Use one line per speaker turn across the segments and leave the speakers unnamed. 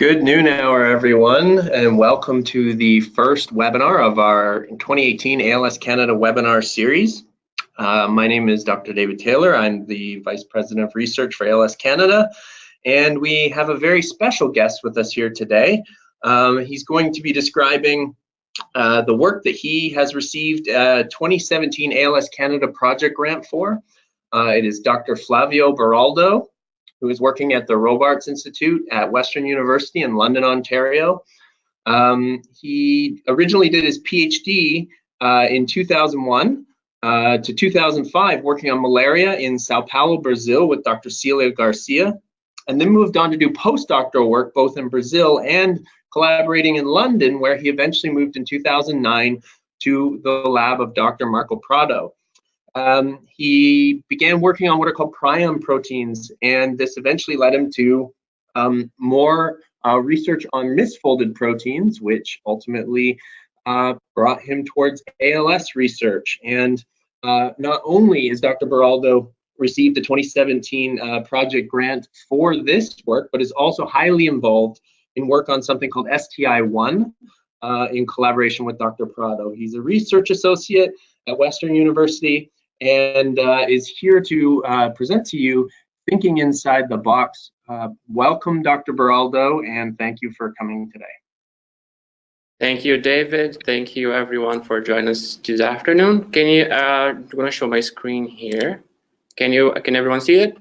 Good noon hour, everyone, and welcome to the first webinar of our 2018 ALS Canada webinar series. My name is Dr. David Taylor. I'm the Vice President of Research for ALS Canada, and we have a very special guest with us here today. He's going to be describing the work that he has received a 2017 ALS Canada project grant for. It is Dr. Flavio Beraldo, who is working at the Robarts Institute at Western University in London, Ontario. He originally did his PhD in 2001 to 2005, working on malaria in Sao Paulo, Brazil with Dr. Celia Garcia, and then moved on to do postdoctoral work both in Brazil and collaborating in London, where he eventually moved in 2009 to the lab of Dr. Marco Prado. He began working on what are called prion proteins, and this eventually led him to more research on misfolded proteins, which ultimately brought him towards ALS research. And not only is Dr. Beraldo received the 2017 project grant for this work, but is also highly involved in work on something called STI1 in collaboration with Dr. Prado. He's a research associate at Western University and is here to present to you Thinking Inside the Box. Welcome, Dr. Beraldo, and thank you for coming today.
Thank you, David. Thank you, everyone, for joining us this afternoon. Can you, I'm gonna show my screen here. Can everyone see it?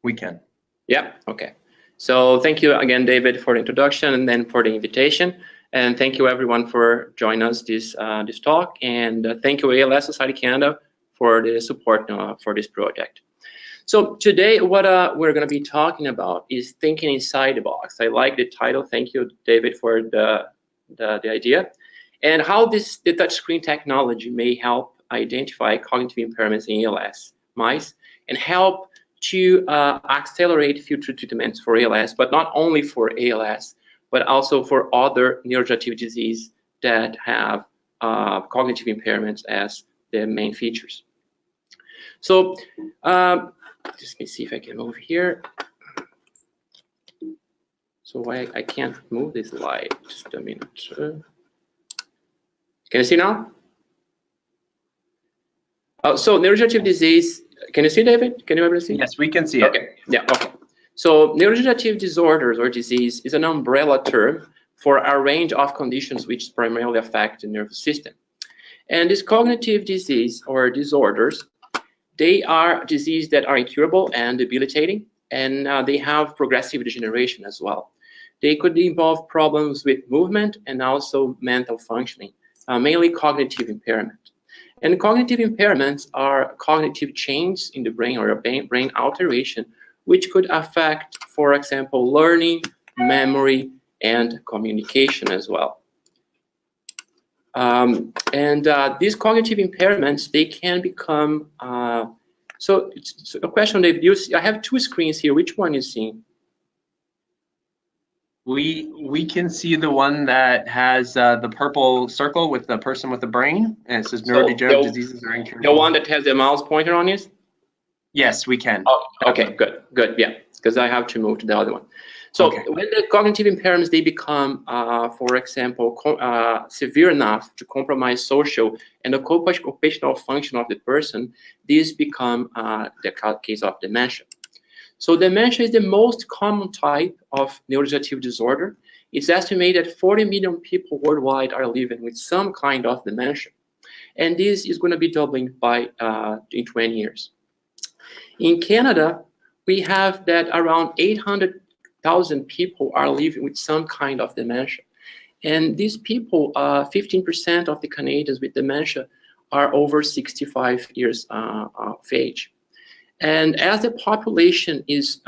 We can.
Yeah, okay. So thank you again, David, for the introduction and then for the invitation. And thank you, everyone, for joining us this talk. And thank you, ALS Society Canada, for the support for this project. So today, what we're going to be talking about is thinking inside the box. I like the title. Thank you, David, for the idea, and how the touchscreen technology may help identify cognitive impairments in ALS mice and help to accelerate future treatments for ALS, but not only for ALS, but also for other neurodegenerative disease that have cognitive impairments as the main features. So just let me see if I can move here. So I can't move this slide. Just a minute. Can you see now? Oh, so neurodegenerative disease. Can you see, David? Can you ever see?
Yes, we can see it.
Okay. Yeah. Okay. So neurodegenerative disorders or disease is an umbrella term for a range of conditions which primarily affect the nervous system. And this cognitive disease or disorders, they are diseases that are incurable and debilitating, and they have progressive degeneration as well. They could involve problems with movement and also mental functioning, mainly cognitive impairment. And cognitive impairments are cognitive changes in the brain or a brain alteration, which could affect, for example, learning, memory, and communication as well. These cognitive impairments, they can become, so a question, Dave, I have two screens here. Which one is seeing?
We can see the one that has the purple circle with the person with the brain, and it says neurodegenerative diseases are incurable.
The one that has the mouse pointer on it?
Yes, we can.
Oh, okay, good, yeah, because I have to move to the other one. So okay. When the cognitive impairments, they become, for example, severe enough to compromise social and the occupational function of the person, these become the case of dementia. So dementia is the most common type of neurodegenerative disorder. It's estimated that 40 million people worldwide are living with some kind of dementia. And this is going to be doubling by in 20 years. In Canada, we have that around 800,000 people are living with some kind of dementia. And these people, 15% of the Canadians with dementia are over 65 years of age. And as the population is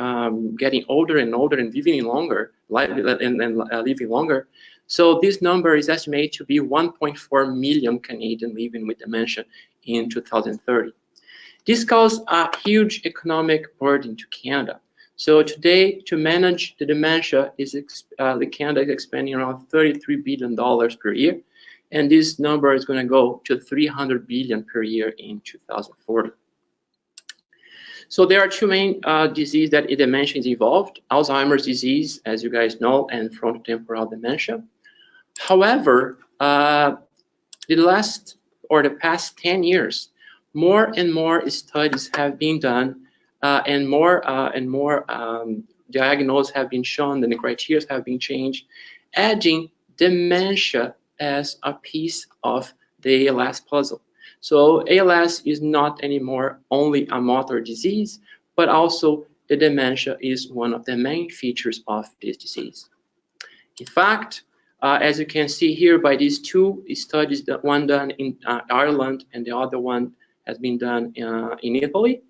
getting older and older and living longer, living longer, so this number is estimated to be 1.4 million Canadians living with dementia in 2030. This caused a huge economic burden to Canada. So today, to manage the dementia, Canada is expending around $33 billion per year, and this number is going to go to $300 billion per year in 2040. So there are two main diseases that dementia is involved: Alzheimer's disease, as you guys know, and frontotemporal dementia. However, the past 10 years, more and more studies have been done, and more diagnoses have been shown, and the criteria have been changed, adding dementia as a piece of the ALS puzzle. So ALS is not anymore only a motor disease, but also the dementia is one of the main features of this disease. In fact, as you can see here by these two studies, one done in Ireland and the other one has been done in Italy,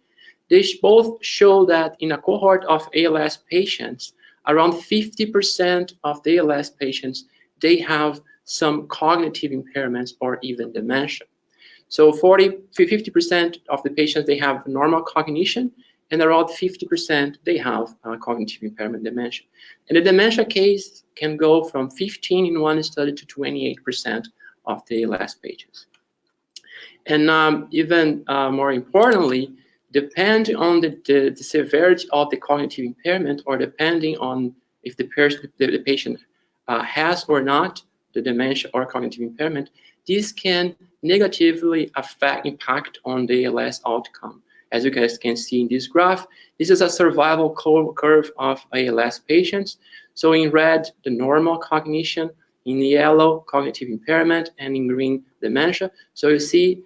they both show that in a cohort of ALS patients, around 50% of the ALS patients, they have some cognitive impairments or even dementia. So 50% of the patients, they have normal cognition, and around 50% they have cognitive impairment dementia. And the dementia case can go from 15 in one study to 28% of the ALS patients. And even more importantly, depending on the severity of the cognitive impairment, or depending on if the patient has or not the dementia or cognitive impairment, this can negatively impact on the ALS outcome. As you guys can see in this graph, this is a survival curve of ALS patients. So in red, the normal cognition, in yellow, cognitive impairment, and in green, dementia. So you see,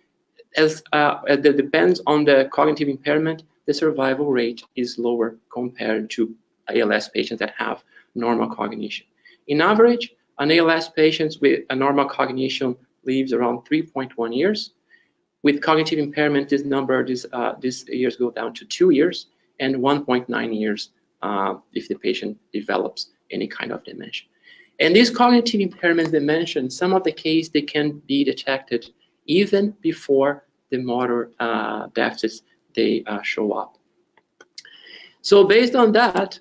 as that depends on the cognitive impairment, the survival rate is lower compared to ALS patients that have normal cognition. In average, an ALS patient with a normal cognition lives around 3.1 years. With cognitive impairment, this years go down to 2 years, and 1.9 years if the patient develops any kind of dementia. And these cognitive impairments they mentioned, some of the cases they can be detected even before the motor deficits they show up. So based on that,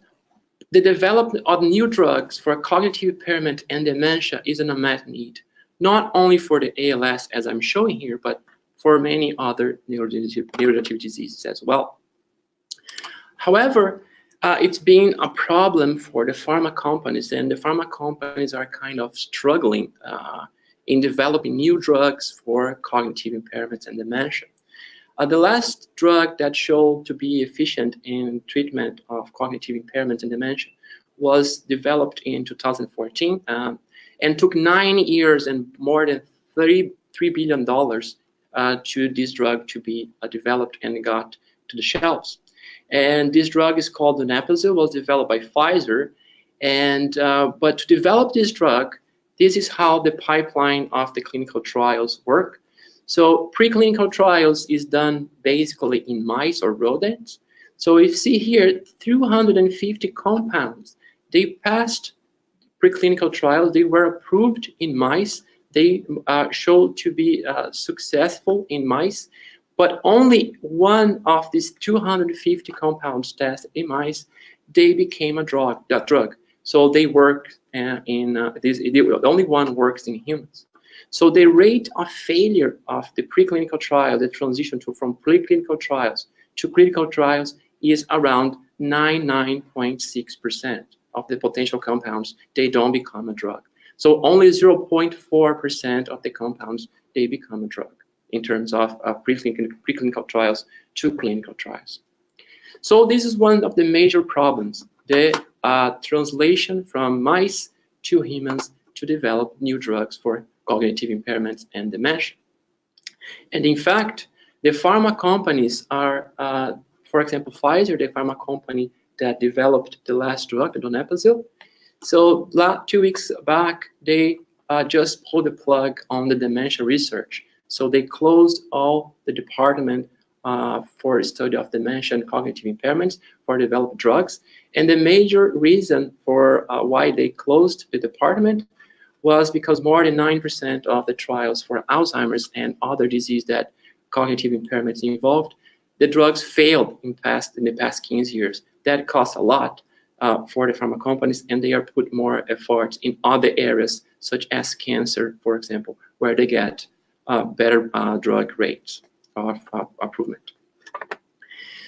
the development of new drugs for cognitive impairment and dementia is an unmet need, not only for the ALS as I'm showing here, but for many other neurodegenerative diseases as well. However, it's been a problem for the pharma companies, and the pharma companies are kind of struggling in developing new drugs for cognitive impairments and dementia. The last drug that showed to be efficient in treatment of cognitive impairments and dementia was developed in 2014 and took 9 years and more than $3 billion to this drug to be developed and got to the shelves. And this drug is called Reducible, was developed by Pfizer. And but to develop this drug, this is how the pipeline of the clinical trials work. So preclinical trials is done basically in mice or rodents. So you see here, 250 compounds, they passed preclinical trials, they were approved in mice, they showed to be successful in mice, but only one of these 250 compounds tested in mice, they became a drug. So they work only one works in humans. So the rate of failure of the preclinical trial, the transition from preclinical trials to clinical trials, is around 99.6% of the potential compounds, they don't become a drug. So only 0.4% of the compounds, they become a drug in terms of preclinical trials to clinical trials. So this is one of the major problems, the translation from mice to humans to develop new drugs for cognitive impairments and dementia. And in fact, the pharma companies are, for example, Pfizer, the pharma company that developed the last drug, the donepezil. So 2 weeks back, they just pulled the plug on the dementia research. So they closed all the department for study of dementia and cognitive impairments for developed drugs. And the major reason for why they closed the department was because more than 9% of the trials for Alzheimer's and other disease that cognitive impairments involved, the drugs failed in the past 15 years. That costs a lot for the pharma companies, and they are put more effort in other areas, such as cancer, for example, where they get better drug rates of improvement.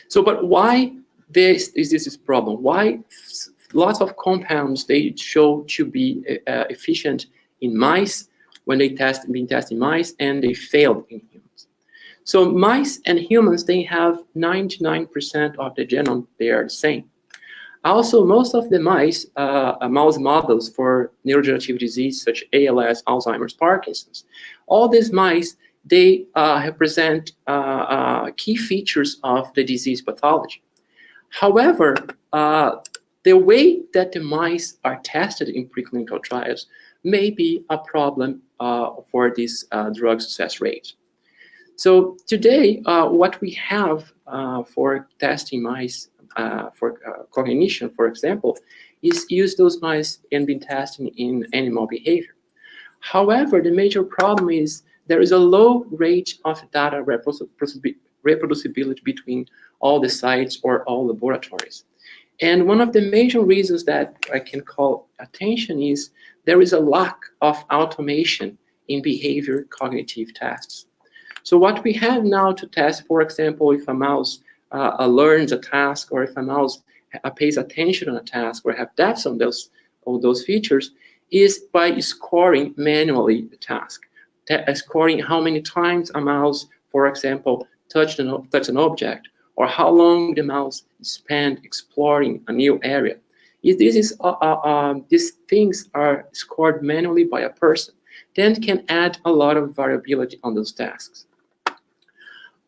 So, but why this is this problem? Why lots of compounds they show to be efficient in mice when they been tested in mice, and they failed in humans? So mice and humans, they have 99% of the genome, they are the same. Also, most of the mice, mouse models for neurodegenerative disease such as ALS, Alzheimer's, Parkinson's, all these mice, they represent key features of the disease pathology. However, the way that the mice are tested in preclinical trials may be a problem for this drug success rate. So today, what we have for testing mice for cognition, for example, is use those mice and been testing in animal behavior. However, the major problem is there is a low rate of data reproducibility between all the sites or all laboratories. And one of the major reasons that I can call attention is there is a lack of automation in behavior cognitive tests. So what we have now to test, for example, if a mouse learns a task, or if a mouse pays attention on a task, or have depths on all those features, is by scoring manually the task. Scoring how many times a mouse, for example, touched an object, or how long the mouse spent exploring a new area. These things are scored manually by a person, then can add a lot of variability on those tasks.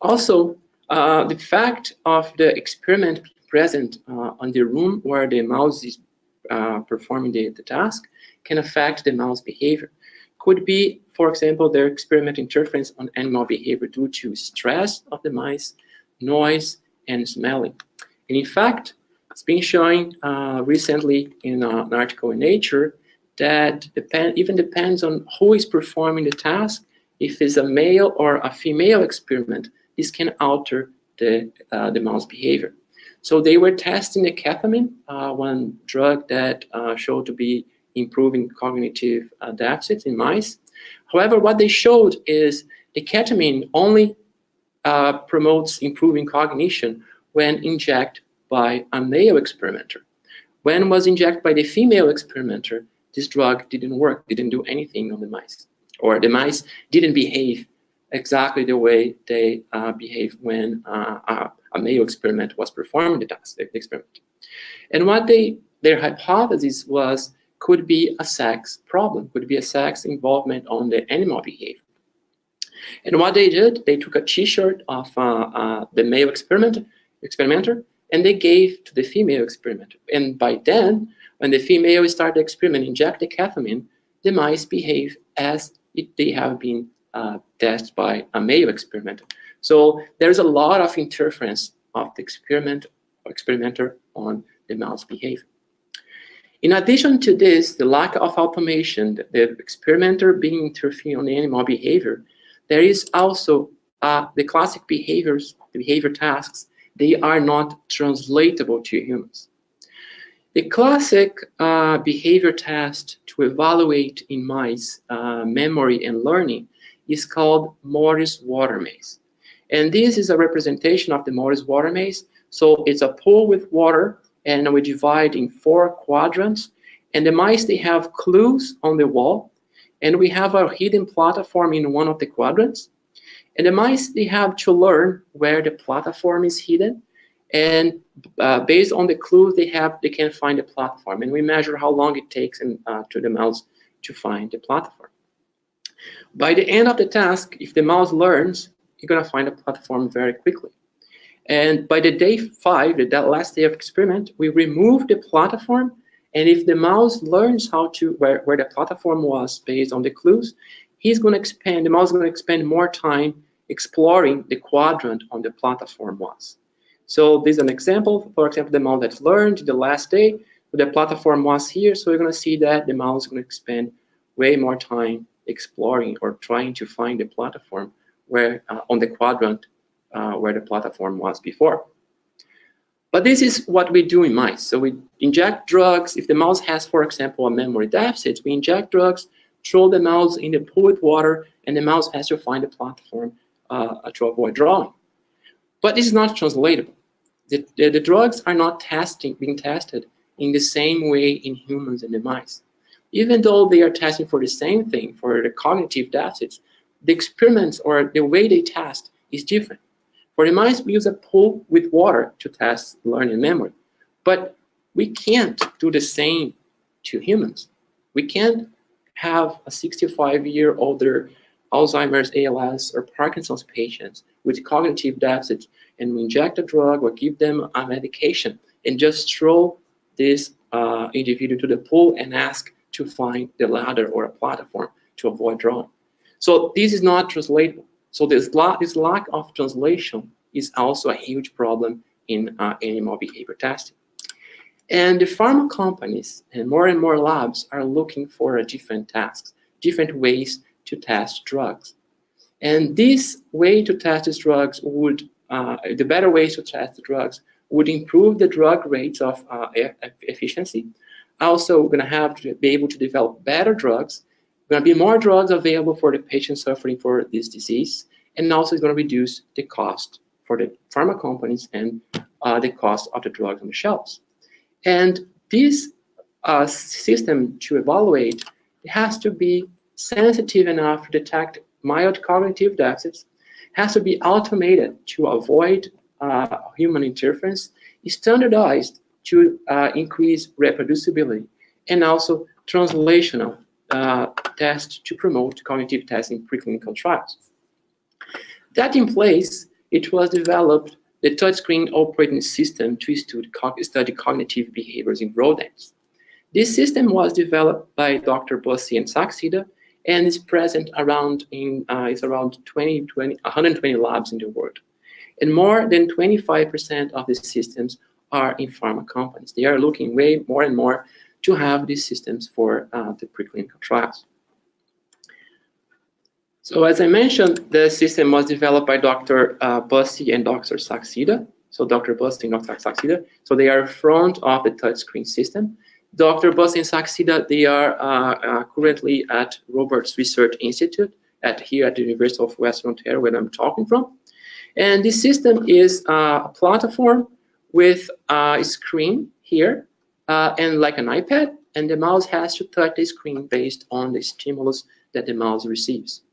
Also, the fact of the experiment present on the room where the mouse is performing the task can affect the mouse behavior. Could be, for example, their experiment interference on animal behavior due to stress of the mice, noise, and smelling. And in fact, it's been shown recently in an article in Nature that even depends on who is performing the task. If it's a male or a female experiment, this can alter the mouse behavior. So they were testing the ketamine, one drug that showed to be improving cognitive deficits in mice. However, what they showed is the ketamine only promotes improving cognition when injected by a male experimenter. When it was injected by the female experimenter, this drug didn't work, didn't do anything on the mice, or the mice didn't behave exactly the way they behave when a male experiment was performing the task, the experiment. And what their hypothesis was could be a sex problem, could be a sex involvement on the animal behavior. And what they did, they took a t-shirt of the male experimenter, and they gave to the female experimenter. And by then, when the female started the experiment, inject the ketamine, the mice behave as if they have been tested by a male experimenter. So there's a lot of interference of the experimenter on the mouse behavior. In addition to this, the lack of automation, the experimenter being interfering on the animal behavior, there is also the classic behavior tasks, they are not translatable to humans. The classic behavior test to evaluate in mice memory and learning is called Morris water maze. And this is a representation of the Morris water maze. So it's a pool with water, and we divide in 4 quadrants. And the mice, they have clues on the wall, and we have a hidden platform in one of the quadrants. And the mice, they have to learn where the platform is hidden. And based on the clues they have, they can find the platform. And we measure how long it takes to the mouse to find the platform. By the end of the task, if the mouse learns, you're going to find a platform very quickly. And by the day 5, that last day of experiment, we remove the platform. And if the mouse learns how to where the platform was based on the clues, the mouse is going to expend more time exploring the quadrant on the platform was. So this is an example. For example, the mouse that learned the last day, the platform was here. So you're going to see that the mouse is going to expend way more time exploring or trying to find the platform where on the quadrant where the platform was before. But this is what we do in mice. So we inject drugs. If the mouse has, for example, a memory deficit, we inject drugs, throw the mouse in the pool with water, and the mouse has to find the platform to avoid drowning. But this is not translatable. The drugs are not being tested in the same way in humans and the mice. Even though they are testing for the same thing, for the cognitive deficits, the experiments or the way they test is different. For the mice, we use a pool with water to test learning memory. But we can't do the same to humans. We can't have a 65-year-older Alzheimer's, ALS, or Parkinson's patients with cognitive deficits and we inject a drug or give them a medication and just throw this individual to the pool and ask to find the ladder or a platform to avoid drowning. So this is not translatable. So this lack of translation is also a huge problem in animal behavior testing. And the pharma companies and more labs are looking for different tasks, different ways to test drugs. And this way to test these drugs would, the better ways to test the drugs would improve the drug rates of efficiency. Also, we're going to have to be able to develop better drugs. Going to be more drugs available for the patients suffering for this disease, and also it's going to reduce the cost for the pharma companies and the cost of the drugs on the shelves. And this system to evaluate, it has to be sensitive enough to detect mild cognitive deficits, has to be automated to avoid human interference, is standardized to increase reproducibility, and also translational tests to promote cognitive testing in preclinical trials. That in place, it was developed the touchscreen operating system to study cognitive behaviors in rodents. This system was developed by Dr. Bussey and Saxida and is present around 120 labs in the world. And more than 25% of these systems are in pharma companies. They are looking way more and more to have these systems for the preclinical trials. So as I mentioned, the system was developed by Dr. Bussey and Dr. Saxida. So Dr. Bussey and Dr. Saxida. So they are front of the touchscreen system. Dr. Bussey and Saxida, they are currently at Roberts Research Institute here at the University of Western Ontario, where I'm talking from. And this system is a platform with a screen here and like an iPad, and the mouse has to touch the screen based on the stimulus that the mouse receives.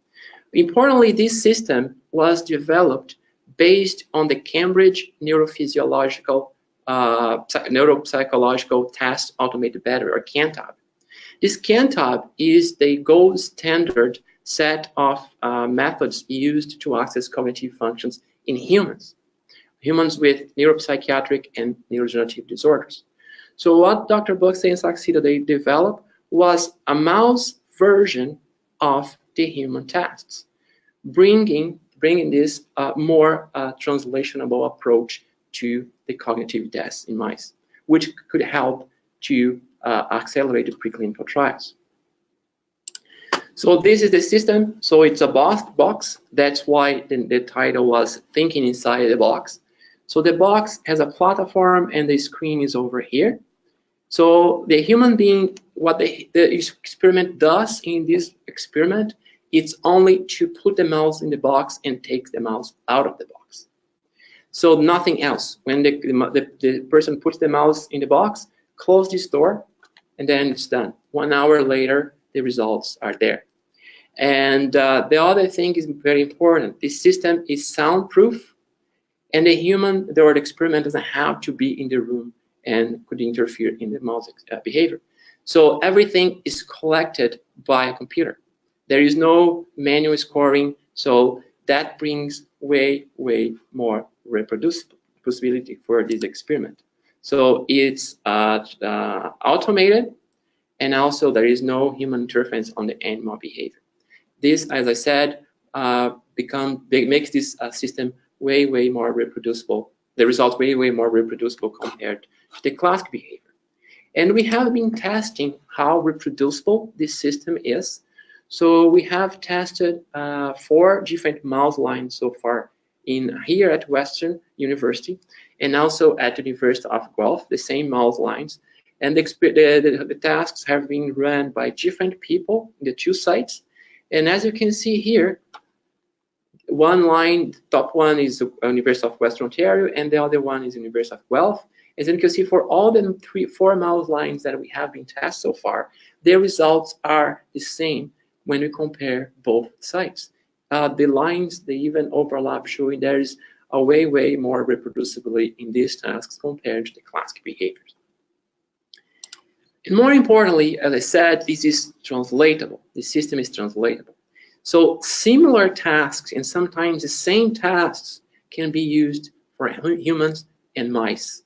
Importantly, this system was developed based on the Cambridge neurophysiological neuropsychological test automated battery, or CANTAB. This CANTAB is the gold standard set of methods used to access cognitive functions in humans with neuropsychiatric and neurodegenerative disorders. So what Dr. Bussey and Saxida, they developed was a mouse version of the human tests, bringing this more translatable approach to the cognitive tests in mice, which could help to accelerate the preclinical trials. So this is the system. So it's a box. That's why the title was Thinking Inside the Box. So the box has a platform and the screen is over here. So the human being, what the experiment does in this experiment, it's only to put the mouse in the box and take the mouse out of the box. So nothing else. When the person puts the mouse in the box, close this door, and then it's done. 1 hour later, the results are there. And the other thing is very important. This system is soundproof, and the experiment doesn't have to be in the room and could interfere in the mouse behavior. So everything is collected by a computer. There is no manual scoring, so that brings way more reproducibility for this experiment. So it's automated, and also there is no human interference on the animal behavior. This, as I said, makes this system way more reproducible. The results way more reproducible compared to the classic behavior. And we have been testing how reproducible this system is. So we have tested 4 different mouse lines so far here at Western University, and also at the University of Guelph, the same mouse lines. And the tasks have been run by different people in the 2 sites. And as you can see here, one line, the top one is the University of Western Ontario, and the other one is University of Guelph. As you can see, for all the 4 mouse lines that we have been tested so far, the results are the same when we compare both sites. The lines, they even overlap, showing there is a way more reproducibility in these tasks compared to the classic behaviors. And more importantly, as I said, this is translatable. The system is translatable. So similar tasks, and sometimes the same tasks, can be used for humans and mice.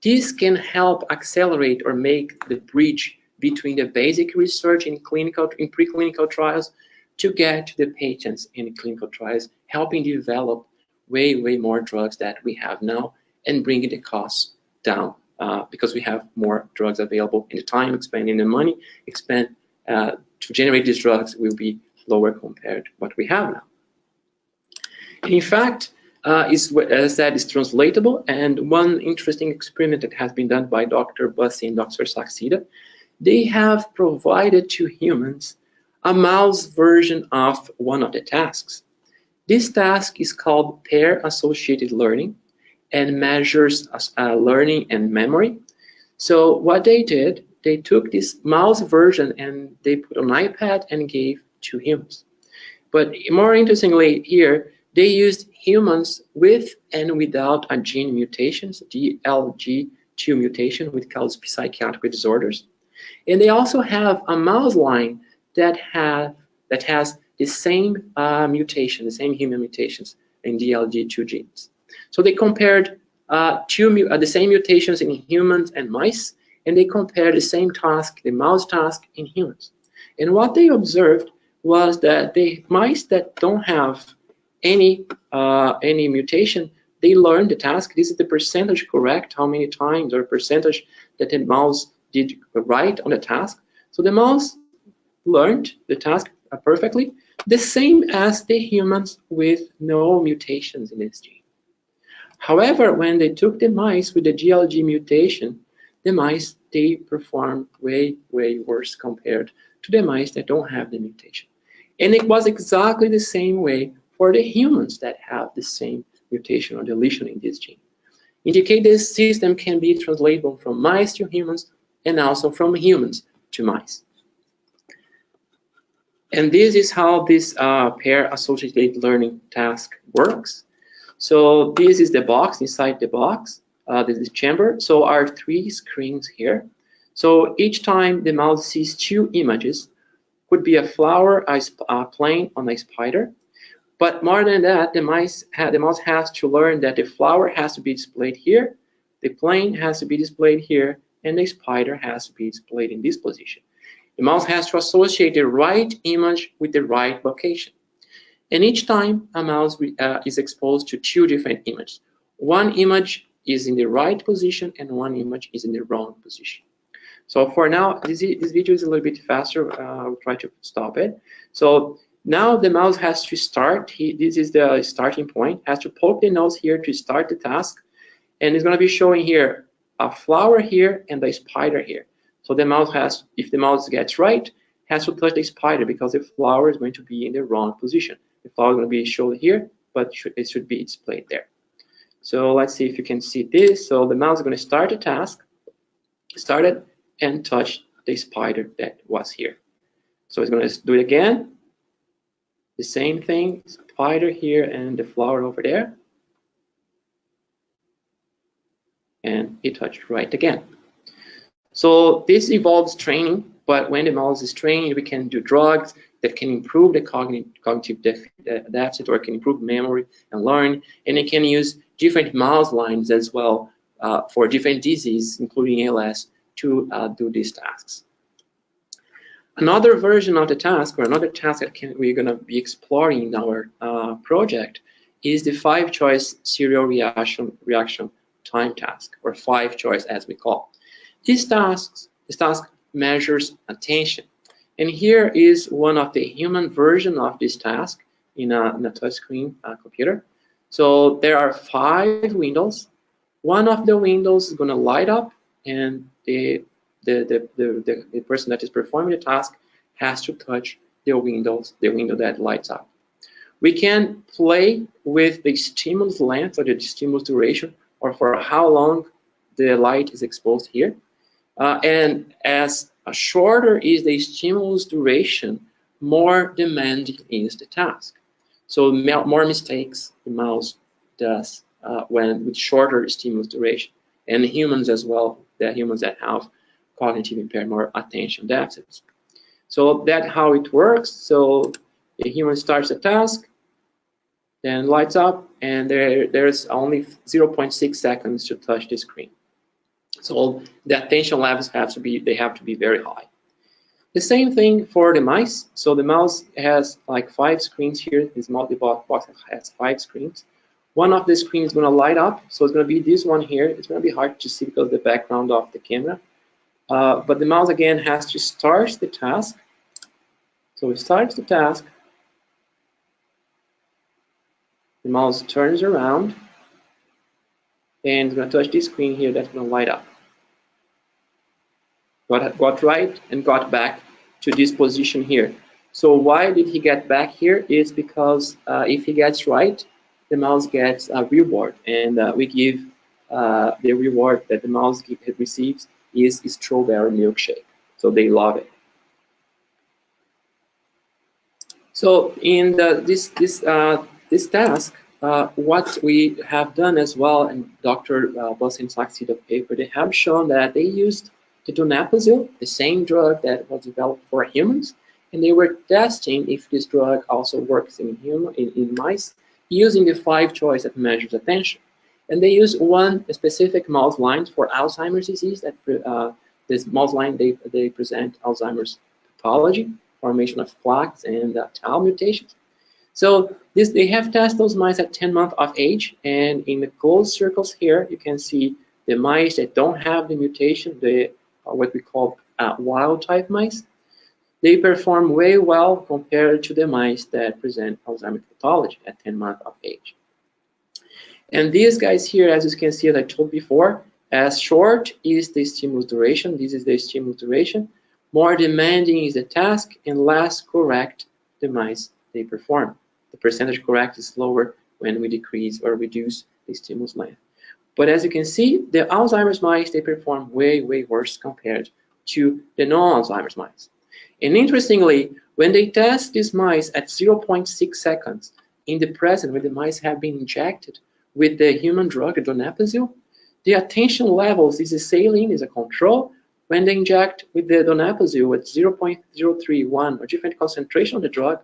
This can help accelerate or make the bridge between the basic research in preclinical trials to get to the patients in clinical trials, helping develop way more drugs that we have now and bringing the costs down because we have more drugs available, and the time expended and the money expended to generate these drugs will be lower compared to what we have now. And in fact, as I said, is translatable, and one interesting experiment that has been done by Dr. Bussey and Dr. Saxida, they have provided to humans a mouse version of one of the tasks. This task is called pair-associated learning and measures learning and memory. So what they did, they took this mouse version and they put on an iPad and gave to humans. But more interestingly here, they used humans with and without a gene mutations, DLG2 mutation, which causes psychiatric disorders. And they also have a mouse line that has the same mutation, the same human mutations in DLG2 genes. So they compared the same mutations in humans and mice, and they compared the same task, the mouse task, in humans. And what they observed was that the mice that don't have any mutation, they learn the task. This is the percentage correct, how many times or percentage that the mouse did right on the task. So the mouse learned the task perfectly, the same as the humans with no mutations in this gene. However, when they took the mice with the GLG mutation, the mice, they performed way worse compared to the mice that don't have the mutation. And it was exactly the same way for the humans that have the same mutation or deletion in this gene. Indicate this system can be translatable from mice to humans and also from humans to mice. And this is how this pair-associated learning task works. So this is the box. Inside the box, this is the chamber. So our 3 screens here. So each time the mouse sees 2 images, could be a flower, a plane, on a spider. But more than that, the mouse has to learn that the flower has to be displayed here, the plane has to be displayed here, and the spider has to be displayed in this position. The mouse has to associate the right image with the right location. And each time a mouse is exposed to 2 different images. One image is in the right position and one image is in the wrong position. So for now, this video is a little bit faster. I'll try to stop it. So now the mouse has to start. This is the starting point. Has to poke the nose here to start the task. And it's going to be showing here a flower here and a spider here. So the mouse has, if the mouse gets right, has to touch the spider because the flower is going to be in the wrong position. The flower is going to be shown here, but it should be displayed there. So let's see if you can see this. So the mouse is going to start the task, start it, and touch the spider that was here. So it's going to do it again. The same thing, spider here and the flower over there. And it touched right again. So this involves training, but when the mouse is trained, we can do drugs that can improve the cognitive deficit or can improve memory and learn, and it can use different mouse lines as well for different diseases, including ALS, to do these tasks. Another version of the task, or another task that we're going to be exploring in our project, is the 5-choice serial reaction time task, or 5-choice as we call. This task measures attention. And here is one of the human version of this task in a touchscreen computer. So there are 5 windows. One of the windows is going to light up, and the person that is performing the task has to touch the window that lights up. We can play with the stimulus length or the stimulus duration, or for how long the light is exposed here. And as shorter is the stimulus duration, more demanding is the task. So more mistakes the mouse does when with shorter stimulus duration. And humans as well, the humans that have cognitive impairment or attention deficits. So that's how it works. So the human starts a task, then lights up, and there's only 0.6 seconds to touch the screen. So the attention levels have to be very high. The same thing for the mice. So the mouse has like 5 screens here. This multi-box box has 5 screens. One of the screens is going to light up, so it's going to be this one here. It's going to be hard to see because of the background of the camera. But the mouse again has to start the task. So it starts the task. The mouse turns around, and it's going to touch this screen here. That's going to light up. Got right and got back to this position here. So why did he get back here? Is because if he gets right, the mouse gets a reward, and we give the reward that the mouse receives is strawberry milkshake. So they love it. So in this task, what we have done as well, and Dr. Bus and Saxida paper, they have shown that they used the donepezil, the same drug that was developed for humans, and they were testing if this drug also works in mice, using the 5 choice that measures attention. And they used one specific mouse line for Alzheimer's disease. That this mouse line they present Alzheimer's pathology, formation of plaques and tau mutations. So they have tested those mice at 10 months of age, and in the closed circles here, you can see the mice that don't have the mutation, what we call wild type mice. They perform way well compared to the mice that present Alzheimer's pathology at 10 months of age. And these guys here, as you can see, as I told before, as short is the stimulus duration, this is the stimulus duration, more demanding is the task, and less correct the mice they perform. The percentage correct is lower when we decrease or reduce the stimulus length. But as you can see, the Alzheimer's mice, they perform way, way worse compared to the non-Alzheimer's mice. And interestingly, when they test these mice at 0.6 seconds in the present, when the mice have been injected with the human drug, donepezil, the attention levels, this is saline, is a control. When they inject with the donepezil at 0.031 or different concentration of the drug,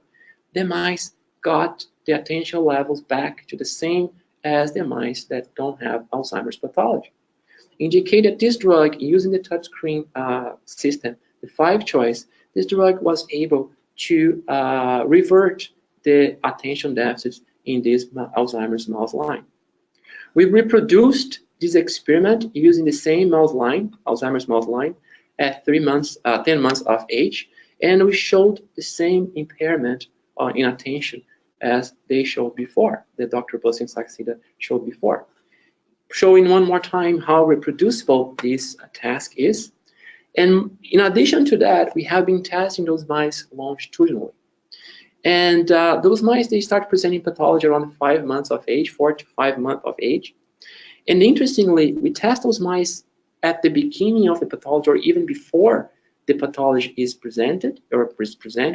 the mice got the attention levels back to the same as the mice that don't have Alzheimer's pathology. Indicate that this drug, using the touchscreen system, the 5 choice, this drug was able to revert the attention deficits in this Alzheimer's mouse line. We reproduced this experiment using the same mouse line, Alzheimer's mouse line, at 10 months of age, and we showed the same impairment in attention as they showed before, that Dr. Bus and Saxida showed before. Showing one more time how reproducible this task is. And in addition to that, we have been testing those mice longitudinally. And those mice, they start presenting pathology around 5 months of age, 4 to 5 months of age. And interestingly, we test those mice at the beginning of the pathology, or even before the pathology is presented or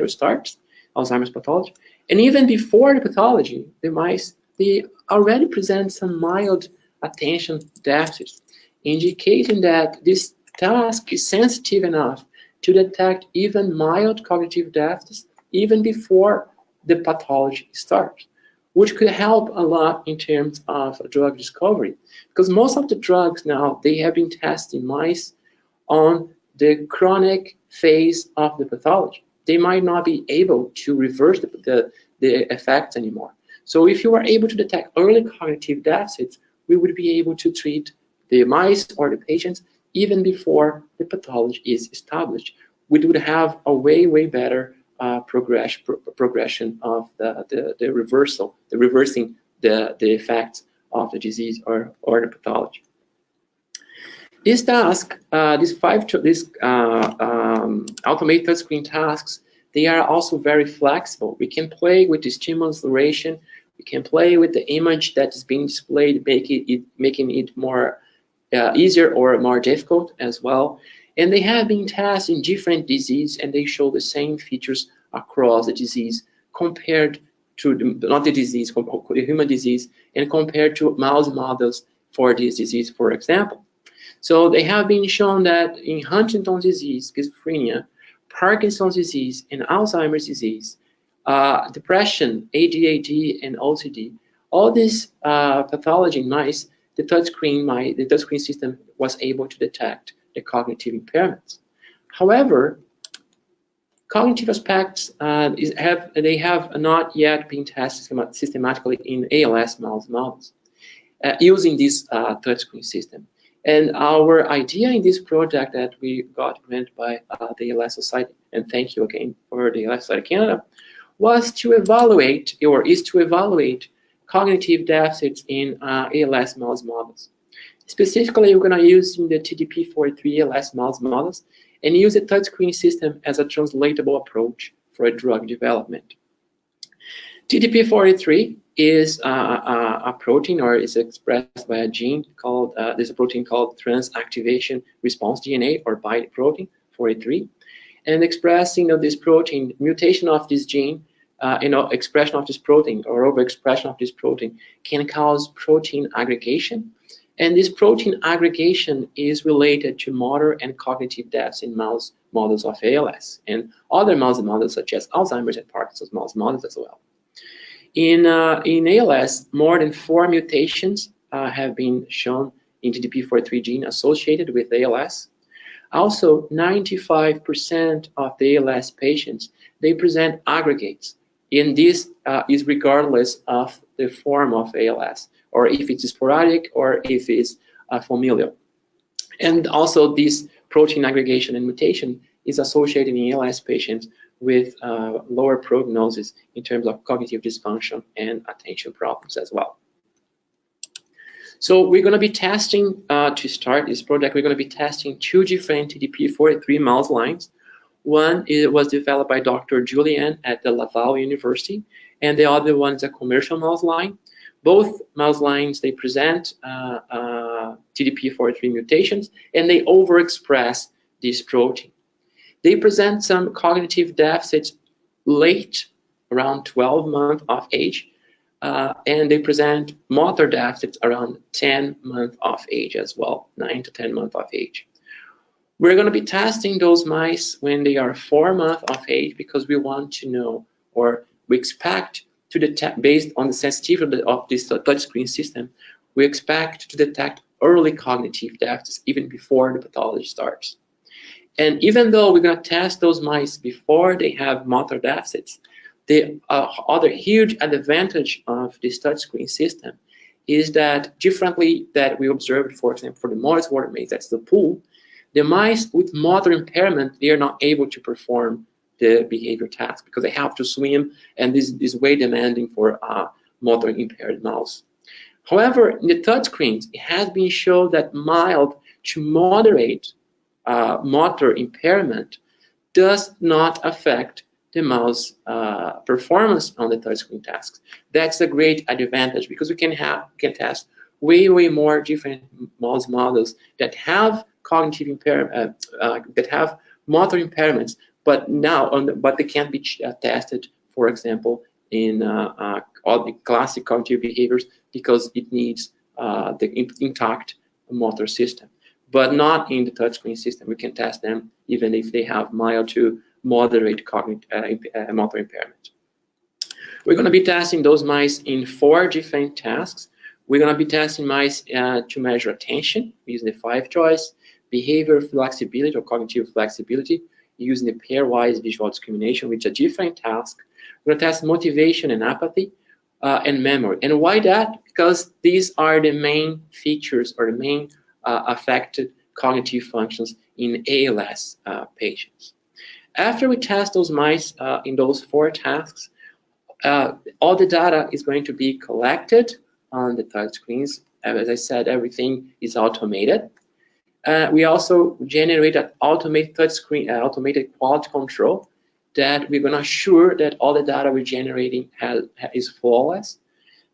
starts, Alzheimer's pathology. And even before the pathology, the mice, they already present some mild attention deficits, indicating that this task is sensitive enough to detect even mild cognitive deficits even before the pathology starts, which could help a lot in terms of drug discovery. Because most of the drugs now, they have been testing mice on the chronic phase of the pathology. They might not be able to reverse the effects anymore. So if you are able to detect early cognitive deficits, we would be able to treat the mice or the patients even before the pathology is established. We would have a way, way better progression of the reversing the effects of the disease or the pathology. This task, automated touchscreen tasks, they are also very flexible. We can play with the stimulus duration. We can play with the image that is being displayed, making it more easier or more difficult as well. And they have been tested in different diseases, and they show the same features across the disease compared to not the disease, the human disease, and compared to mouse models for this disease, for example. So they have been shown that in Huntington's disease, schizophrenia, Parkinson's disease, and Alzheimer's disease, depression, ADHD, and OCD, all these pathology in mice, the touchscreen system was able to detect the cognitive impairments. However, cognitive aspects they have not yet been tested systematically in ALS mouse models using this touchscreen system. And our idea in this project that we got granted by the ALS Society, and thank you again for the ALS Society Canada, was to evaluate, or is to evaluate, cognitive deficits in ALS mouse models. Specifically, we're going to use the TDP-43 ALS mouse models and use a touchscreen system as a translatable approach for a drug development. TDP-43 is a protein, or is expressed by a gene called, there's a protein called transactivation response DNA, or BIDE protein 43. And expressing this protein, mutation of this gene, expression of this protein or overexpression of this protein can cause protein aggregation. And this protein aggregation is related to motor and cognitive deficits in mouse models of ALS and other mouse models such as Alzheimer's and Parkinson's mouse models as well. In ALS, more than 4 mutations have been shown in TDP-43 gene associated with ALS. Also, 95% of the ALS patients, they present aggregates. And this is regardless of the form of ALS, or if it's sporadic or if it's familial. And also this protein aggregation and mutation is associated in ALS patients with lower prognosis in terms of cognitive dysfunction and attention problems as well. So we're going to be testing, to start this project, we're going to be testing 2 different TDP-43 mouse lines. One was developed by Dr. Julian at the Laval University, and the other one is a commercial mouse line. Both mouse lines, they present TDP-43 mutations, and they overexpress this protein. They present some cognitive deficits late, around 12 months of age, and they present motor deficits around 10 months of age as well, 9 to 10 months of age. We're going to be testing those mice when they are 4 months of age, because we want to know, or we expect to detect, based on the sensitivity of this touchscreen system, we expect to detect early cognitive deficits even before the pathology starts. And even though we're going to test those mice before they have motor deficits, the other huge advantage of this touchscreen system is that, differently that we observed, for example, for the Morris water maze, that's the pool, the mice with motor impairment, they are not able to perform the behavior task because they have to swim, and this is way demanding for a motor impaired mouse. However, in the touchscreens, it has been shown that mild to moderate motor impairment does not affect the mouse performance on the touchscreen tasks. That's a great advantage, because we can test way more different mouse models that have cognitive impairment, that have motor impairments, but they can't be tested, for example, in all the classic cognitive behaviors, because it needs the intact motor system. But not in the touchscreen system. We can test them even if they have mild to moderate cognitive motor impairment. We're going to be testing those mice in 4 different tasks. We're going to be testing mice to measure attention using the 5-choice, behavior flexibility or cognitive flexibility using the pairwise visual discrimination, which is a different task. We're going to test motivation and apathy and memory. And why that? Because these are the main features, or the main affected cognitive functions in ALS patients. After we test those mice in those 4 tasks, all the data is going to be collected on the touch screens. As I said, everything is automated. We also generate an automated touch screen, automated quality control that we're going to assure that all the data we're generating is flawless.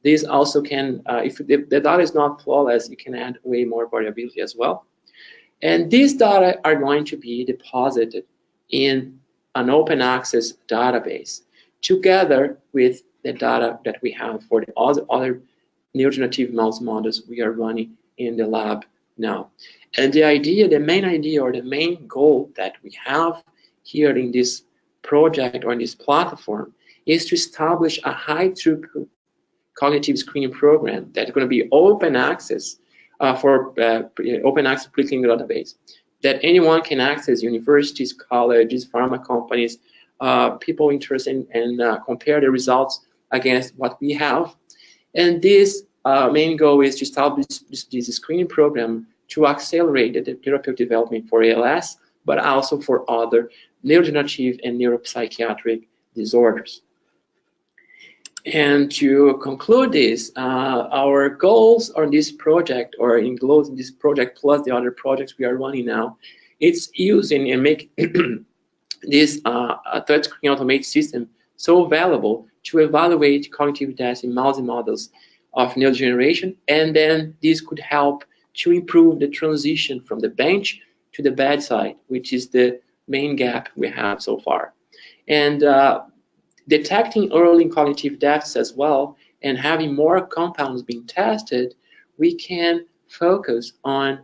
This also can, if the data is not flawless, you can add way more variability as well. And these data are going to be deposited in an open access database together with the data that we have for the other neurodegenerative mouse models we are running in the lab now. And the idea, the main idea or the main goal that we have here in this project or in this platform is to establish a high throughput cognitive screening program that's going to be open access for open access preclinical database that anyone can access, universities, colleges, pharma companies, people interested in compare the results against what we have. And this main goal is to establish this screening program to accelerate the therapeutic development for ALS, but also for other neurodegenerative and neuropsychiatric disorders. And to conclude this, our goals on this project, or including this project plus the other projects we are running now, it's using and make this touchscreen automated system so valuable to evaluate cognitive tests in mouse models of neurodegeneration, and then this could help to improve the transition from the bench to the bedside, which is the main gap we have so far. And detecting early cognitive deficits as well, and having more compounds being tested, we can focus on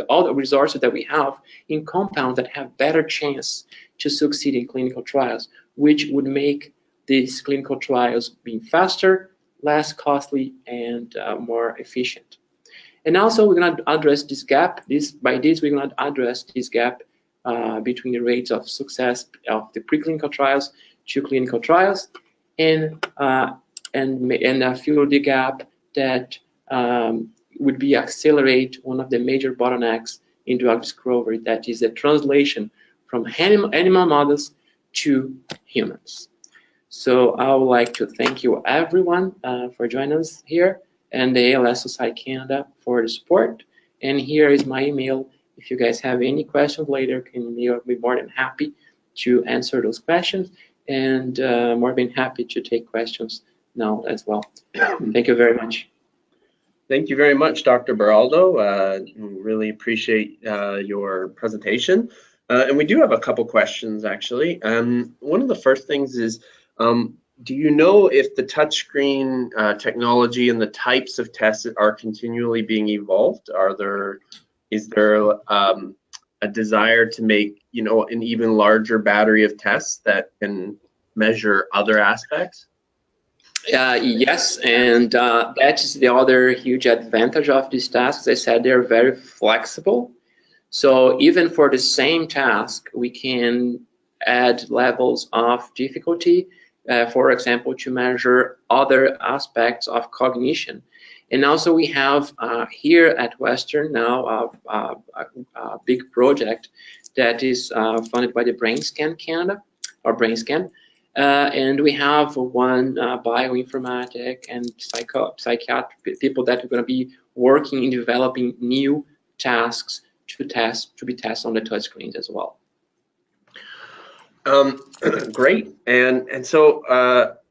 all the resources that we have in compounds that have better chance to succeed in clinical trials, which would make these clinical trials being faster, less costly, and more efficient. And also, we're going to address this gap. By this, we're going to address this gap between the rates of success of the preclinical trials to clinical trials, and fill the gap that would be accelerate one of the major bottlenecks in drug discovery, that is the translation from animal models to humans. So I would like to thank you everyone for joining us here, and the ALS Society Canada for the support. And here is my email. If you guys have any questions later, I'll be more than happy to answer those questions, and more than happy to take questions now as well. Thank you very much.
Thank you very much, Dr. Beraldo. Really appreciate your presentation. And we do have a couple questions, actually. One of the first things is, do you know if the touchscreen technology and the types of tests are continually being evolved? Is there a desire to make, an even larger battery of tests that can measure other aspects?
Yes, and that is the other huge advantage of these tasks. As I said, they're very flexible. So even for the same task, we can add levels of difficulty, for example, to measure other aspects of cognition. And also we have here at Western now a big project that is funded by the BrainScan Canada, or BrainScan. And we have one bioinformatic and psychiatric people that are going to be working in developing new tasks to be tested on the touchscreens as well.
Great. And so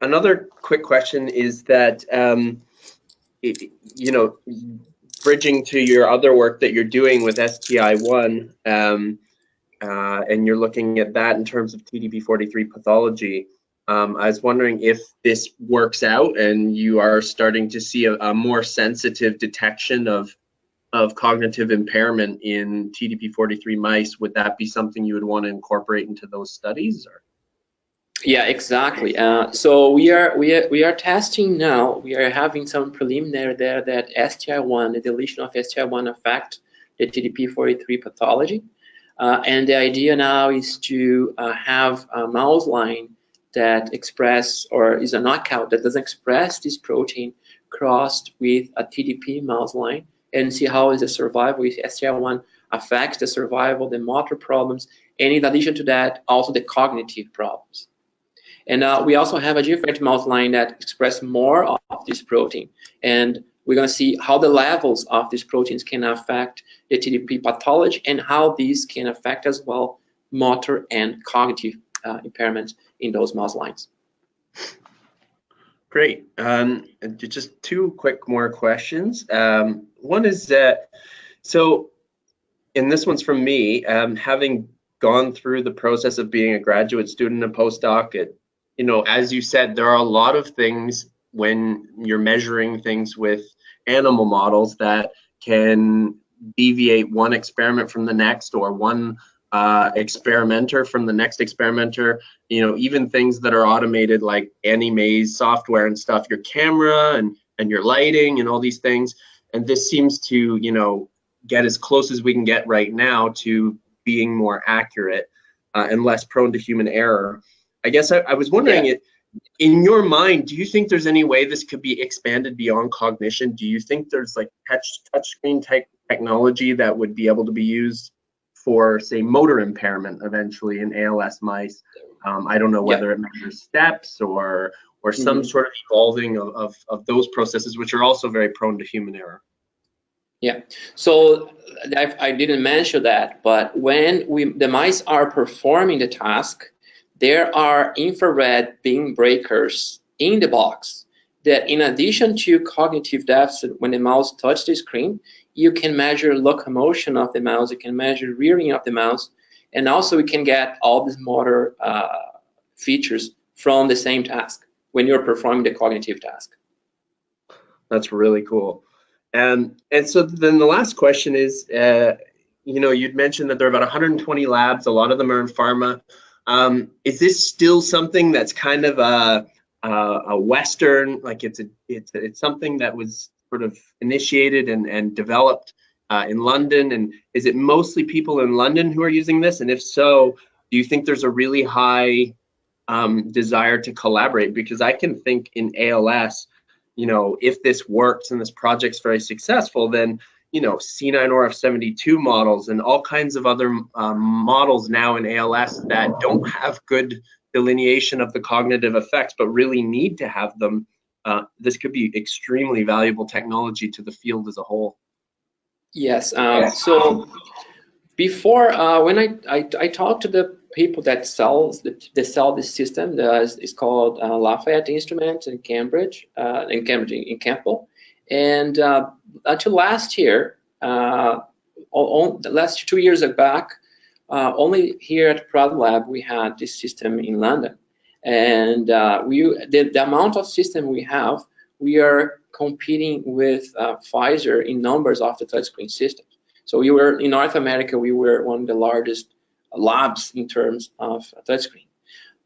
another quick question is that, bridging to your other work that you're doing with STI1, and you're looking at that in terms of TDP-43 pathology, I was wondering if this works out and you are starting to see a more sensitive detection of cognitive impairment in TDP-43 mice. Would that be something you would want to incorporate into those studies? Or?
Yeah, exactly. So we are testing now. We are having some preliminary there that STI1, the deletion of STI1 affect the TDP-43 pathology. And the idea now is to have a mouse line that express, or is a knockout that doesn't express this protein, crossed with a TDP mouse line, and see how is the survival with STI1 affects the survival, the motor problems, and in addition to that, also the cognitive problems. And we also have a different mouse line that express more of this protein, and we're going to see how the levels of these proteins can affect the TDP pathology and how these can affect as well motor and cognitive impairments in those mouse lines.
Great. Just two quick more questions. One is that, so, and this one's from me, having gone through the process of being a graduate student and postdoc, you know, as you said, there are a lot of things when you're measuring things with animal models that can deviate one experiment from the next, or one experimenter from the next experimenter, you know, even things that are automated like AniMaze software and stuff, your camera and your lighting and all these things. And this seems to, you know, get as close as we can get right now to being more accurate and less prone to human error. I guess I was wondering, in your mind, do you think there's any way this could be expanded beyond cognition? Do you think there's like touchscreen type technology that would be able to be used for, say, motor impairment eventually in ALS mice? I don't know whether it measures steps or some sort of evolving of those processes, which are also very prone to human error.
Yeah, so I didn't mention that, but when the mice are performing the task, there are infrared beam breakers in the box that, in addition to cognitive deficit, when the mouse touches the screen, you can measure locomotion of the mouse, you can measure rearing of the mouse, and also you can get all these motor features from the same task when you're performing the cognitive task.
That's really cool. And so then the last question is, you know, you'd mentioned that there are about 120 labs, a lot of them are in pharma. Is this still something that's kind of a Western, like it's something that was sort of initiated and developed in London? And is it mostly people in London who are using this? And if so, do you think there's a really high desire to collaborate? Because I can think in ALS, you know, if this works and this project's very successful, then, you know, C9orf72 models and all kinds of other models now in ALS that don't have good delineation of the cognitive effects, but really need to have them. This could be extremely valuable technology to the field as a whole.
Yes. So before, when I talked to the people that sell this system, it's called Lafayette Instruments in Cambridge, in Campbell, and until last year, the last 2 years back, only here at Prad Lab we had this system in London, and the amount of system we have, we are competing with Pfizer in numbers of the touchscreen systems. So we were in North America, we were one of the largest labs in terms of touchscreen.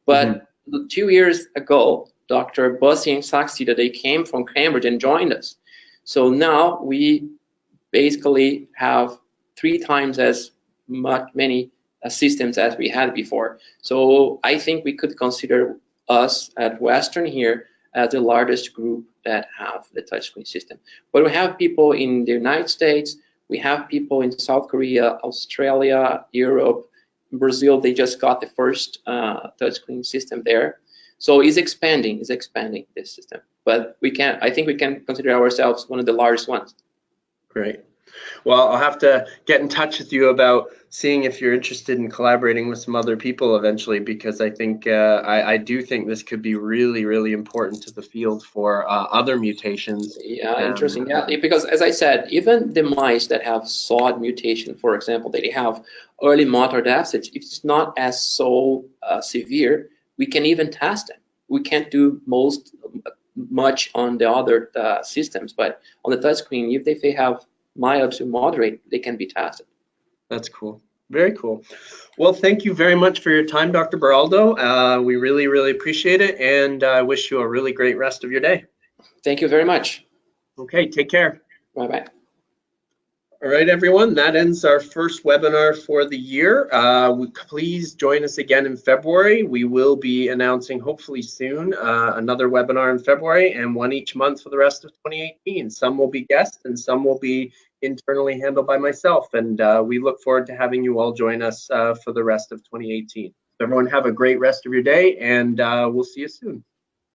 But 2 years ago, Dr. Bussy and Saxida, they came from Cambridge and joined us. So now we basically have 3 times as many systems as we had before. So I think we could consider us at Western here as the largest group that have the touchscreen system. But we have people in the United States, we have people in South Korea, Australia, Europe, Brazil. They just got the first touchscreen system there. So it's expanding this system. But I think we can consider ourselves one of the largest ones.
Great. Well, I'll have to get in touch with you about seeing if you're interested in collaborating with some other people eventually, because I think I do think this could be really, really important to the field for other mutations.
Yeah, interesting. Yeah, because as I said, even the mice that have SOD mutation, for example, they have early motor deficits, if it's not as so severe, we can even test them. We can't do much on the other systems, but on the touchscreen, if they have mild to moderate, they can be tested.
That's cool. Very cool. Well, thank you very much for your time, Dr. Beraldo. We really, really appreciate it, and I wish you a really great rest of your day.
Thank you very much.
Okay, take care.
Bye-bye.
All right, everyone, that ends our first webinar for the year. Please join us again in February. We will be announcing, hopefully soon, another webinar in February, and one each month for the rest of 2018. Some will be guests and some will be internally handled by myself, and we look forward to having you all join us for the rest of 2018. So everyone have a great rest of your day, and we'll see you soon.